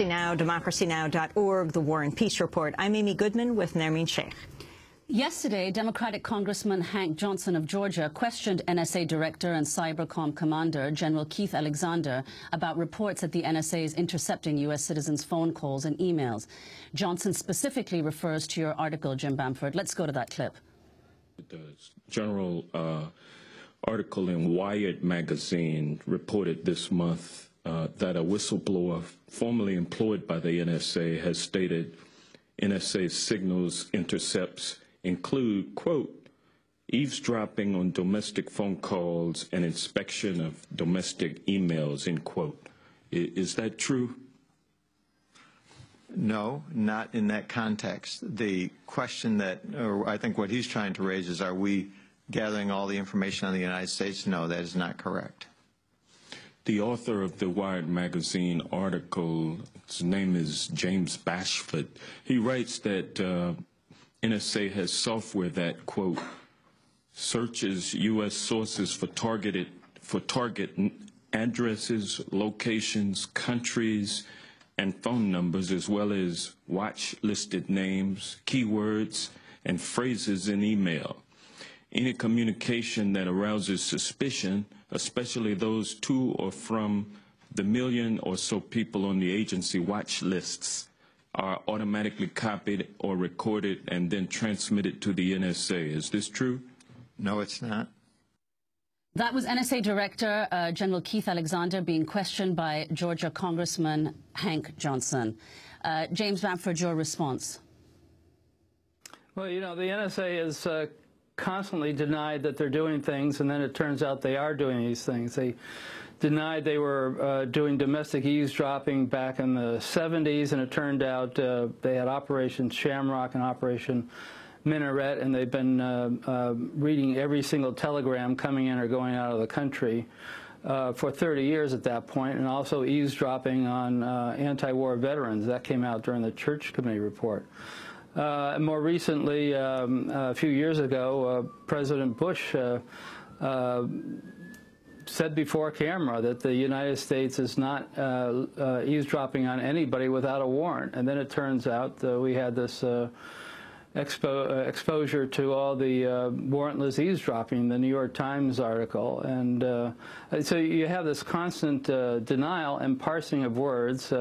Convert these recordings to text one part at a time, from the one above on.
Now, democracynow.org, The War and Peace Report. I'm Amy Goodman with Nermeen Sheikh. Yesterday, Democratic Congressman Hank Johnson of Georgia questioned NSA Director and Cybercom Commander General Keith Alexander about reports that the NSA is intercepting U.S. citizens' phone calls and emails. Johnson specifically refers to your article, Jim Bamford. Let's go to that clip. The general article in Wired magazine reported this month that a whistleblower formerly employed by the NSA has stated NSA signals intercepts include, quote, eavesdropping on domestic phone calls and inspection of domestic emails, end quote. Is that true? No, not in that context. The question that, or I think what he's trying to raise is, are we gathering all the information on the United States? No, that is not correct. The author of the Wired magazine article, his name is James Bamford. He writes that NSA has software that, quote, searches U.S. sources for target addresses, locations, countries, and phone numbers, as well as watch-listed names, keywords, and phrases in email. Any communication that arouses suspicion, especially those to or from the million or so people on the agency watch lists, are automatically copied or recorded and then transmitted to the NSA. Is this true? No, it's not. That was NSA Director General Keith Alexander being questioned by Georgia Congressman Hank Johnson. James Bamford, your response. Well, you know, the NSA has constantly denied that they're doing things, and then it turns out they are doing these things. They denied they were doing domestic eavesdropping back in the 70s, and it turned out they had Operation Shamrock and Operation Minaret, and they've been reading every single telegram coming in or going out of the country for 30 years at that point, and also eavesdropping on anti-war veterans. That came out during the Church Committee report. More recently, a few years ago, President Bush said before camera that the United States is not eavesdropping on anybody without a warrant. And then it turns out that we had this exposure to all the warrantless eavesdropping, the New York Times article. And so you have this constant denial and parsing of words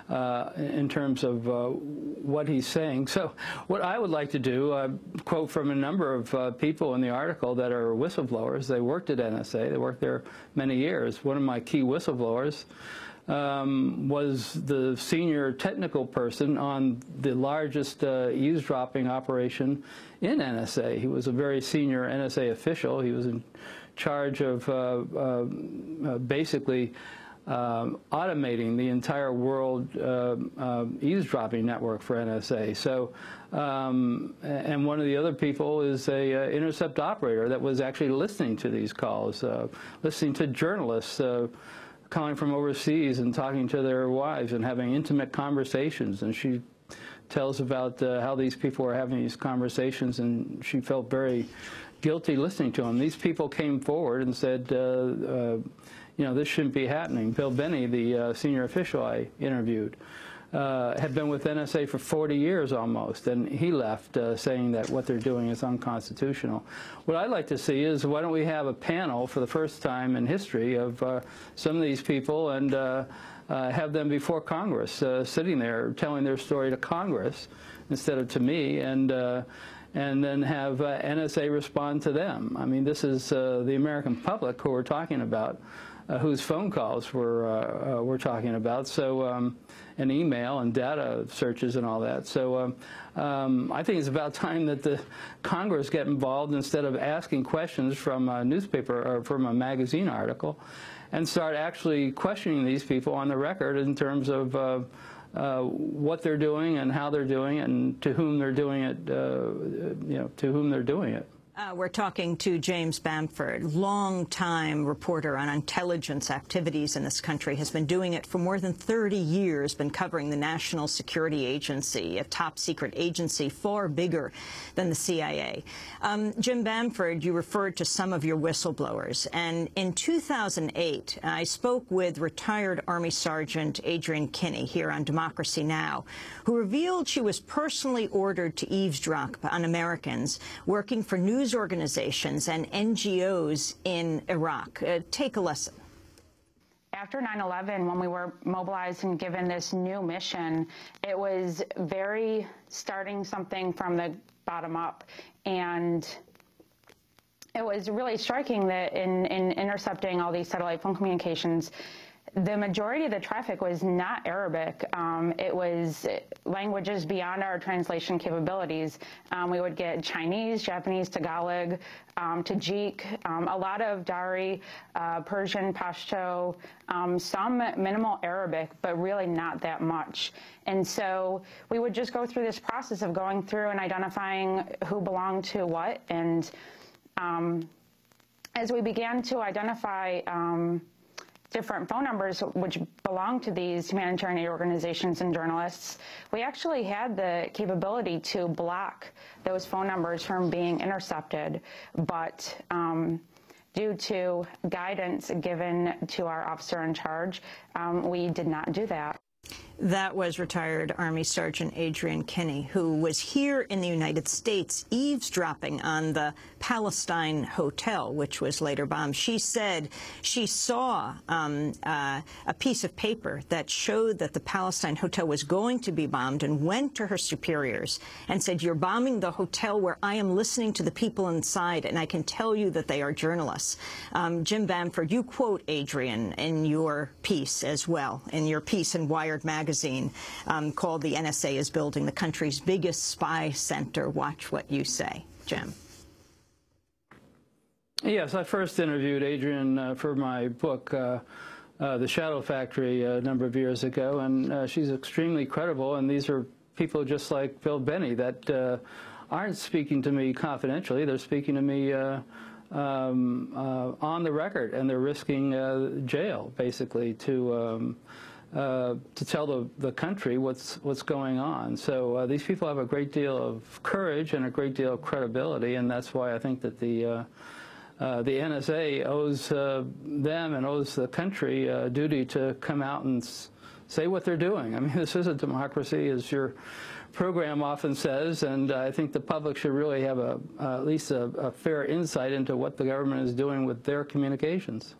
in terms of what he's saying. So what I would like to do, quote from a number of people in the article that are whistleblowers. They worked at NSA. They worked there many years. One of my key whistleblowers was the senior technical person on the largest eavesdropping operation in NSA. He was a very senior NSA official. He was in charge of basically automating the entire world eavesdropping network for NSA. So, and one of the other people is a intercept operator that was actually listening to these calls, listening to journalists calling from overseas and talking to their wives and having intimate conversations. And she tells about how these people were having these conversations, and she felt very guilty listening to them. These people came forward and said, you know, this shouldn't be happening. Bill Benny, the senior official I interviewed, had been with NSA for 40 years almost, and he left saying that what they're doing is unconstitutional. What I'd like to see is, why don't we have a panel for the first time in history of some of these people and have them before Congress, sitting there telling their story to Congress instead of to me, and then have NSA respond to them. I mean, this is the American public who we're talking about, whose phone calls we're talking about. So, and email and data searches and all that. So I think it's about time that the Congress get involved instead of asking questions from a newspaper or from a magazine article, and start actually questioning these people on the record in terms of what they're doing and how they're doing it and to whom they're doing it, you know, to whom they're doing it. We're talking to James Bamford, longtime reporter on intelligence activities in this country, has been doing it for more than 30 years, been covering the National Security Agency, a top-secret agency far bigger than the CIA. Jim Bamford, you referred to some of your whistleblowers, and in 2008, I spoke with retired Army Sergeant Adrienne Kinney here on Democracy Now!, who revealed she was personally ordered to eavesdrop on Americans working for news organizations and NGOs in Iraq. Take a listen. After 9/11, when we were mobilized and given this new mission, it was very starting something from the bottom up. And it was really striking that in intercepting all these satellite phone communications, the majority of the traffic was not Arabic. It was languages beyond our translation capabilities. We would get Chinese, Japanese, Tagalog, Tajik, a lot of Dari, Persian, Pashto, some minimal Arabic, but really not that much. And so we would just go through this process of going through and identifying who belonged to what. And as we began to identify different phone numbers which belong to these humanitarian aid organizations and journalists, we actually had the capability to block those phone numbers from being intercepted. But due to guidance given to our officer in charge, we did not do that. That was retired Army Sergeant Adrienne Kinney, who was here in the United States eavesdropping on the Palestine hotel, which was later bombed. She said she saw a piece of paper that showed that the Palestine hotel was going to be bombed and went to her superiors and said, "You're bombing the hotel where I am listening to the people inside, and I can tell you that they are journalists." Jim Bamford, you quote Adrienne in your piece as well, in your piece in Wired magazine, called "The NSA is Building the Country's Biggest Spy Center." Watch what you say, Jim. Yes, I first interviewed Adrienne for my book, The Shadow Factory, a number of years ago, and she's extremely credible, and these are people just like Bill Benny that aren't speaking to me confidentially. They're speaking to me on the record, and they're risking jail, basically, to tell the country what's going on. So these people have a great deal of courage and a great deal of credibility, and that's why I think that the NSA owes them and owes the country a duty to come out and say what they're doing. I mean, this is a democracy, as your program often says, and I think the public should really have at least a fair insight into what the government is doing with their communications.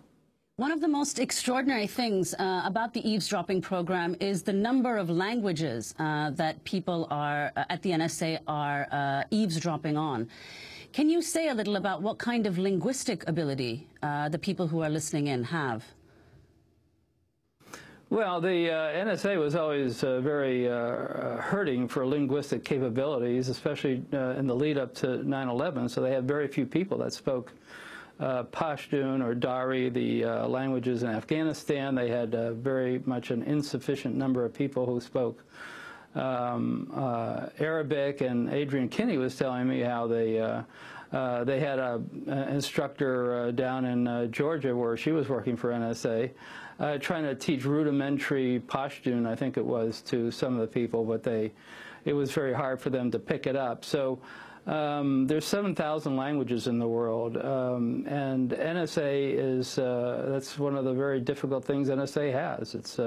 One of the most extraordinary things about the eavesdropping program is the number of languages that people are at the NSA are eavesdropping on. Can you say a little about what kind of linguistic ability the people who are listening in have? Well, the NSA was always very hurting for linguistic capabilities, especially in the lead up to 9/11. So they had very few people that spoke Pashtun or Dari, the languages in Afghanistan. They had very much an insufficient number of people who spoke Arabic, and Adrienne Kinney was telling me how they had an instructor down in Georgia, where she was working for NSA, trying to teach rudimentary Pashtun, I think it was, to some of the people, but it was very hard for them to pick it up. So there's 7,000 languages in the world, and NSA is, that's one of the very difficult things NSA has. It's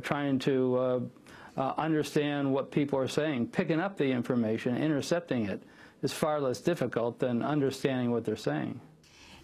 trying to understand what people are saying. Picking up the information, intercepting it, is far less difficult than understanding what they're saying.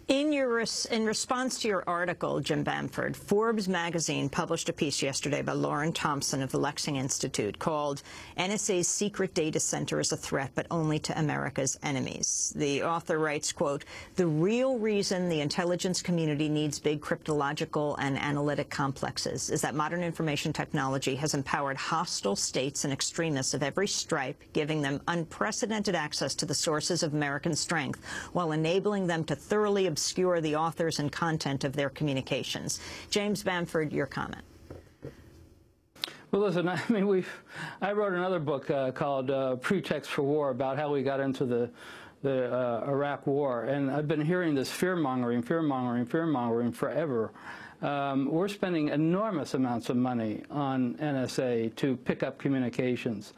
In response to your article, Jim Bamford, Forbes magazine published a piece yesterday by Lauren Thompson of the Lexing Institute called "NSA's Secret Data Center is a Threat, but Only to America's Enemies." The author writes, quote, "The real reason the intelligence community needs big cryptological and analytic complexes is that modern information technology has empowered hostile states and extremists of every stripe, giving them unprecedented access to the sources of American strength, while enabling them to thoroughly obscure the authors and content of their communications." James Bamford, your comment. Well, listen, I mean, I wrote another book called Pretext for War, about how we got into the Iraq War. And I've been hearing this fear-mongering forever. We're spending enormous amounts of money on NSA to pick up communications.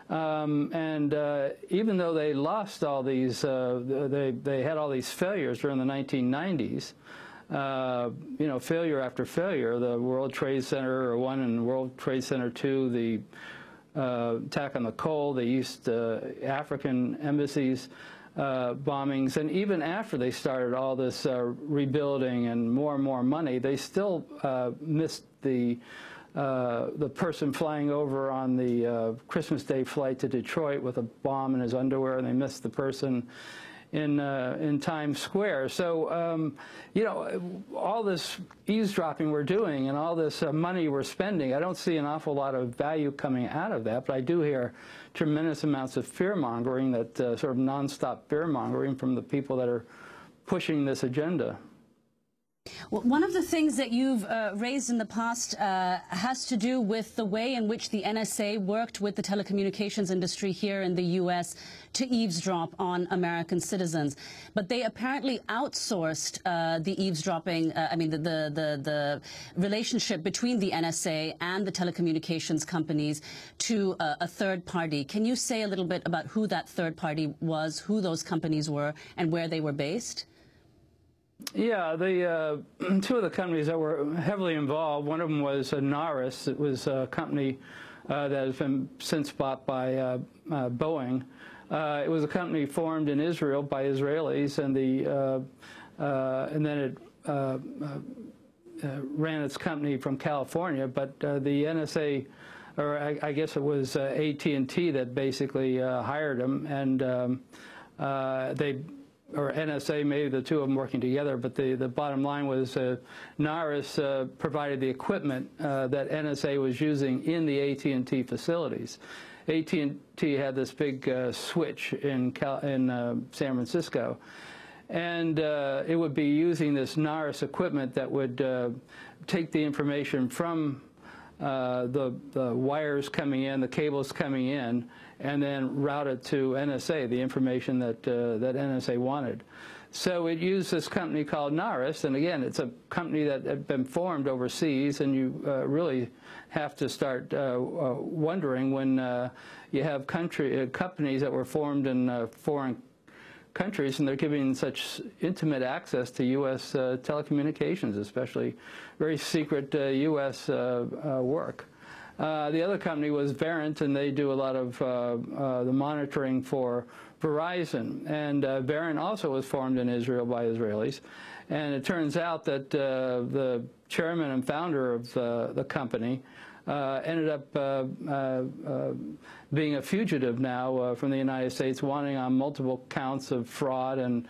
Even though they lost all these, they had all these failures during the 1990s, you know, failure after failure. The World Trade Center 1 and World Trade Center 2, the attack on the Cole, the East African embassies bombings, and even after they started all this rebuilding and more money, they still missed the person flying over on the Christmas Day flight to Detroit with a bomb in his underwear, and they missed the person in Times Square. So, you know, all this eavesdropping we're doing and all this money we're spending, I don't see an awful lot of value coming out of that, but I do hear tremendous amounts of fear-mongering, that sort of nonstop fear-mongering from the people that are pushing this agenda. Well, one of the things that you've raised in the past has to do with the way in which the NSA worked with the telecommunications industry here in the U.S. to eavesdrop on American citizens. But they apparently outsourced the eavesdropping, the relationship between the NSA and the telecommunications companies to a third party. Can you say a little bit about who that third party was, who those companies were, and where they were based? Yeah, the two of the companies that were heavily involved, one of them was NARIS. It was a company that has been since bought by Boeing. It was a company formed in Israel by Israelis, and then it ran its company from California. But the NSA, or I guess it was AT&T that basically hired them, and or NSA, maybe the two of them working together, but the bottom line was NARIS provided the equipment that NSA was using in the AT&T facilities. AT&T had this big switch in San Francisco, and it would be using this NARIS equipment that would take the information from the wires coming in, the cables coming in, and then route it to NSA, the information that NSA wanted. So it used this company called NARIS, and again, it's a company that had been formed overseas, and you really have to start wondering when you have companies that were formed in foreign countries, and they're giving such intimate access to U.S. telecommunications, especially very secret U.S. work. The other company was Verint, and they do a lot of the monitoring for Verizon. And Verint also was formed in Israel by Israelis. And it turns out that the chairman and founder of the company ended up being a fugitive now from the United States, wanting on multiple counts of fraud and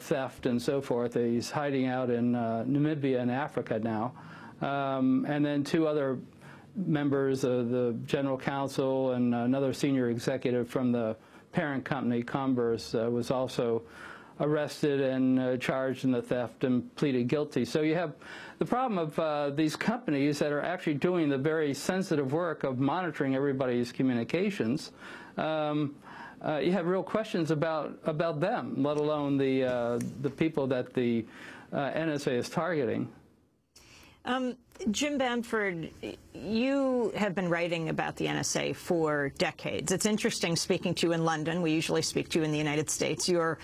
theft and so forth. He's hiding out in Namibia and Africa now. And then two other members of the general counsel and another senior executive from the parent company, Converse, was also arrested and charged in the theft and pleaded guilty. So you have the problem of these companies that are actually doing the very sensitive work of monitoring everybody's communications. You have real questions about them, let alone the people that the NSA is targeting. Jim Bamford, you have been writing about the NSA for decades. It's interesting speaking to you in London. We usually speak to you in the United States. You're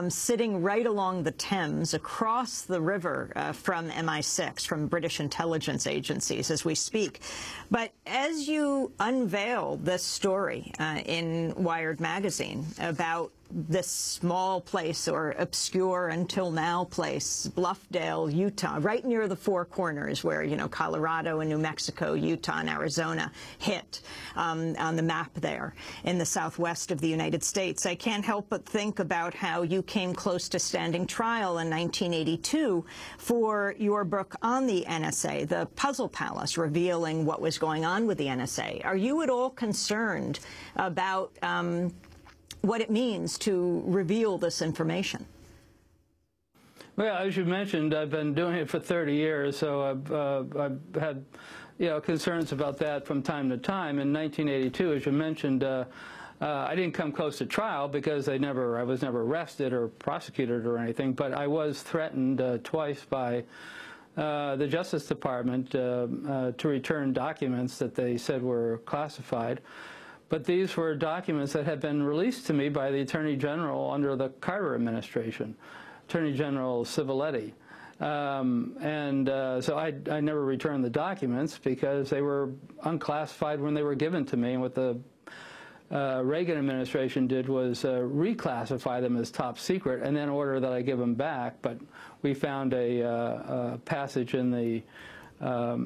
sitting right along the Thames, across the river from MI6, from British intelligence agencies as we speak. But as you unveil this story in Wired magazine about this small place, or obscure until now place, Bluffdale, Utah, right near the Four Corners where, you know, Colorado and New Mexico, Utah and Arizona hit on the map there in the southwest of the United States. I can't help but think about how you came close to standing trial in 1982 for your book on the NSA, The Puzzle Palace, revealing what was going on with the NSA. Are you at all concerned about what it means to reveal this information? Well, as you mentioned, I've been doing it for 30 years, so I've had, concerns about that from time to time. In 1982, as you mentioned, I didn't come close to trial because I was never arrested or prosecuted or anything, but I was threatened twice by the Justice Department to return documents that they said were classified. But these were documents that had been released to me by the Attorney General under the Carter administration, Attorney General Civiletti. So I never returned the documents because they were unclassified when they were given to me. And what the Reagan administration did was reclassify them as top secret and then order that I give them back. But we found a passage in the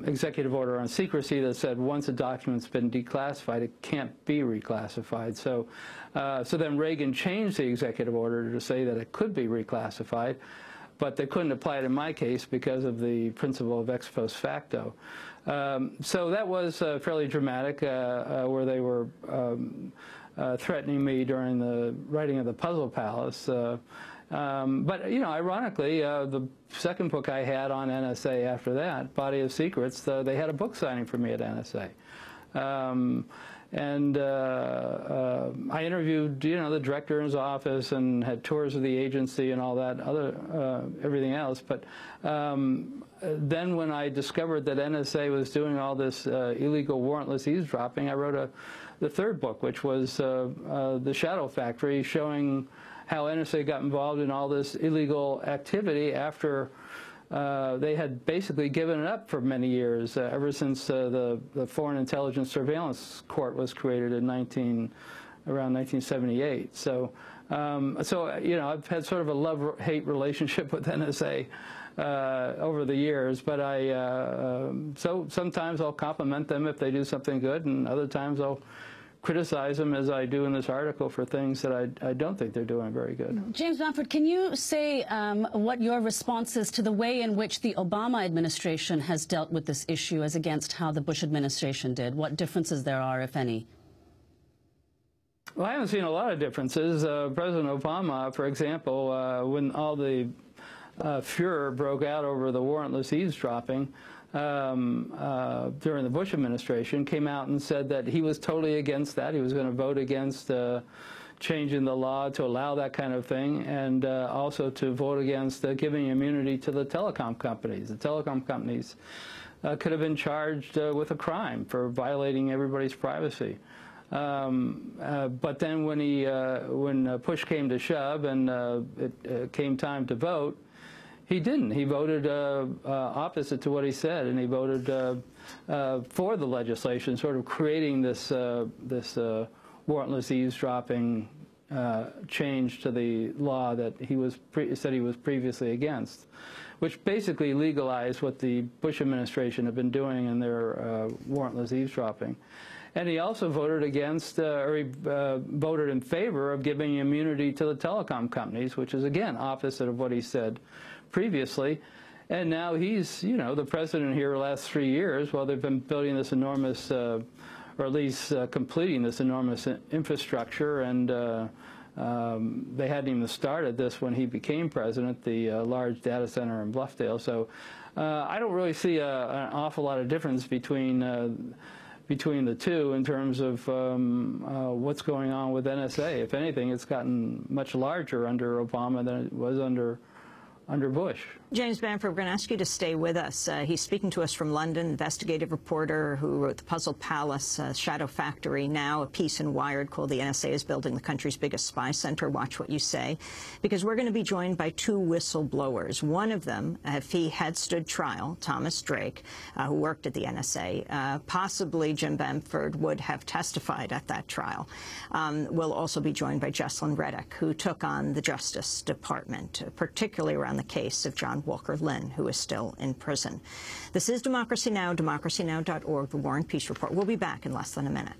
executive order on secrecy that said once a document's been declassified, it can't be reclassified. So then Reagan changed the executive order to say that it could be reclassified, but they couldn't apply it in my case because of the principle of ex post facto. So that was fairly dramatic, where they were threatening me during the writing of the Puzzle Palace. But, you know, ironically, the second book I had on NSA after that, Body of Secrets, they had a book signing for me at NSA. I interviewed, you know, the director in his office and had tours of the agency and all that everything else. But then when I discovered that NSA was doing all this illegal warrantless eavesdropping, I wrote the third book, which was The Shadow Factory, showing how NSA got involved in all this illegal activity after they had basically given it up for many years, ever since the Foreign Intelligence Surveillance Court was created in around 1978. So, you know, I've had sort of a love-hate relationship with NSA over the years, but so sometimes I'll compliment them if they do something good, and other times I'll criticize them, as I do in this article, for things that I don't think they're doing very good. James Bamford, can you say what your response is to the way in which the Obama administration has dealt with this issue as against how the Bush administration did? What differences there are, if any? Well, I haven't seen a lot of differences. President Obama, for example, when all the furor broke out over the warrantless eavesdropping, during the Bush administration, came out and said that he was totally against that. He was going to vote against changing the law to allow that kind of thing, and also to vote against giving immunity to the telecom companies. The telecom companies could have been charged with a crime for violating everybody's privacy. But then when push came to shove and it came time to vote, he didn't. He voted opposite to what he said, and he voted for the legislation, sort of creating this warrantless eavesdropping change to the law that he said he was previously against, which basically legalized what the Bush administration had been doing in their warrantless eavesdropping. And he also voted against, or he voted in favor of giving immunity to the telecom companies, which is, again, opposite of what he said previously. And now he's, you know, the president here the last 3 years, while they've been building this enormous, or at least completing this enormous infrastructure, and they hadn't even started this when he became president, the large data center in Bluffdale. So I don't really see an awful lot of difference between the two in terms of what's going on with NSA. If anything, it's gotten much larger under Obama than it was under Bush. James Bamford, we're going to ask you to stay with us. He's speaking to us from London, investigative reporter who wrote The Puzzle Palace, Shadow Factory, now a piece in Wired called The NSA is Building the Country's Biggest Spy Center. Watch what you say, because we're going to be joined by two whistleblowers. One of them, if he had stood trial, Thomas Drake, who worked at the NSA, possibly Jim Bamford would have testified at that trial. We'll also be joined by Jesselyn Reddick, who took on the Justice Department, particularly around the case of John Walker Lynn, who is still in prison. This is Democracy Now!, democracynow.org, The War and Peace Report. We'll be back in less than a minute.